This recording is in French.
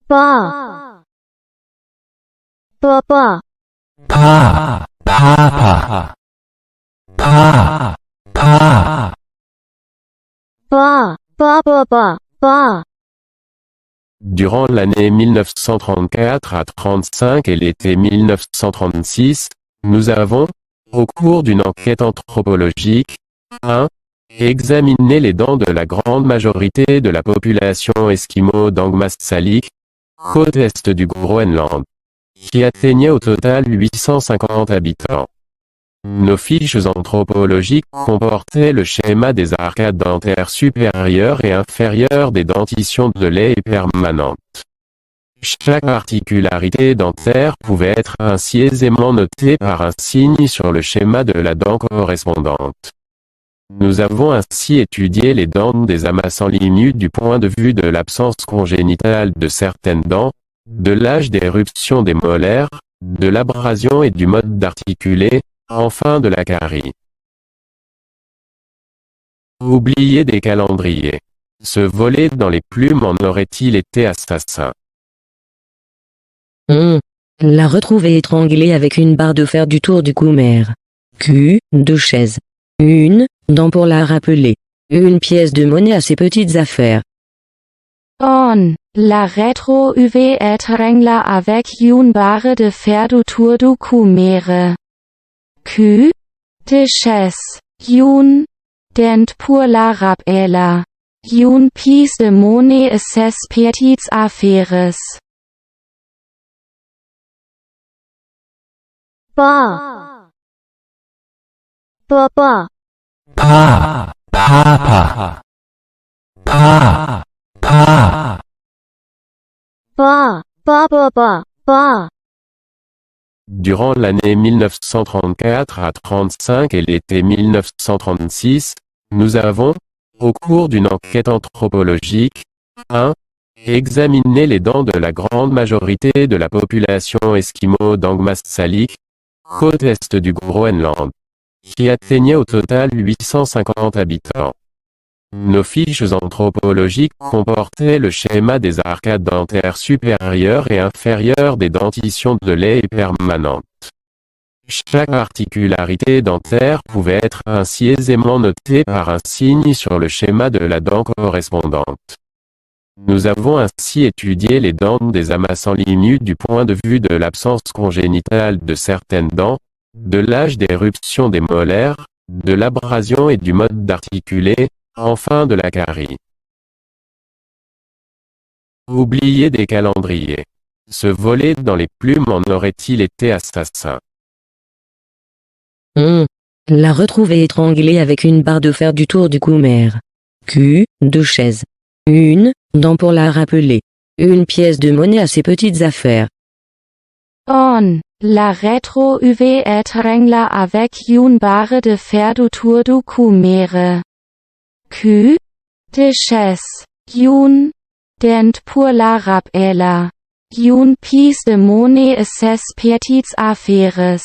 pa, pa pa, pa, pa, pa, pa, pa, pa pa pa, pa. Durant l'année 1934 à 35 et l'été 1936, nous avons, au cours d'une enquête anthropologique, 1. Examiné les dents de la grande majorité de la population esquimau d'Angmastalik, côte est du Groenland, qui atteignait au total 850 habitants. Nos fiches anthropologiques comportaient le schéma des arcades dentaires supérieures et inférieures des dentitions de lait et permanentes. Chaque particularité dentaire pouvait être ainsi aisément notée par un signe sur le schéma de la dent correspondante. Nous avons ainsi étudié les dents des Amassanimu du point de vue de l'absence congénitale de certaines dents, de l'âge d'éruption des molaires, de l'abrasion et du mode d'articuler, enfin de la carie. Oublier des calendriers. Se voler dans les plumes en aurait-il été assassin? On l'a retrouvé étranglé avec une barre de fer du tour du cou mère. Q, 2 chaises. Une dent pour la rappeler. Une pièce de monnaie à ses petites affaires. On la retrouvé étranglé avec une barre de fer du tour du cou mère. Q, 2 chaises. Une dent pour la rappeler. Une pièce de monnaie à ses petites affaires. Pa, pa pa, pa, pa, pa, pa, pa, pa pa pa, pa. Durant l'année 1934 à 35 et l'été 1936, nous avons, au cours d'une enquête anthropologique, 1. Examiné les dents de la grande majorité de la population esquimau d'Angmastalik, côte est du Groenland, qui atteignait au total 850 habitants. Nos fiches anthropologiques comportaient le schéma des arcades dentaires supérieures et inférieures des dentitions de lait et permanentes. Chaque particularité dentaire pouvait être ainsi aisément notée par un signe sur le schéma de la dent correspondante. Nous avons ainsi étudié les dents des Amassanimu du point de vue de l'absence congénitale de certaines dents, de l'âge d'éruption des molaires, de l'abrasion et du mode d'articuler, enfin de la carie. Oublier des calendriers. Se voler dans les plumes en aurait-il été assassin? On l'a retrouvé étranglé avec une barre de fer du tour du cou mère. Q, 2 chaises. Une dent pour la rappeler. Une pièce de monnaie à ses petites affaires. On la retrouvé étranglé avec une barre de fer du tour du cou mère. Q, 2 chaises. Une dent pour la rappeler. Une pièce de monnaie à ses petites affaires.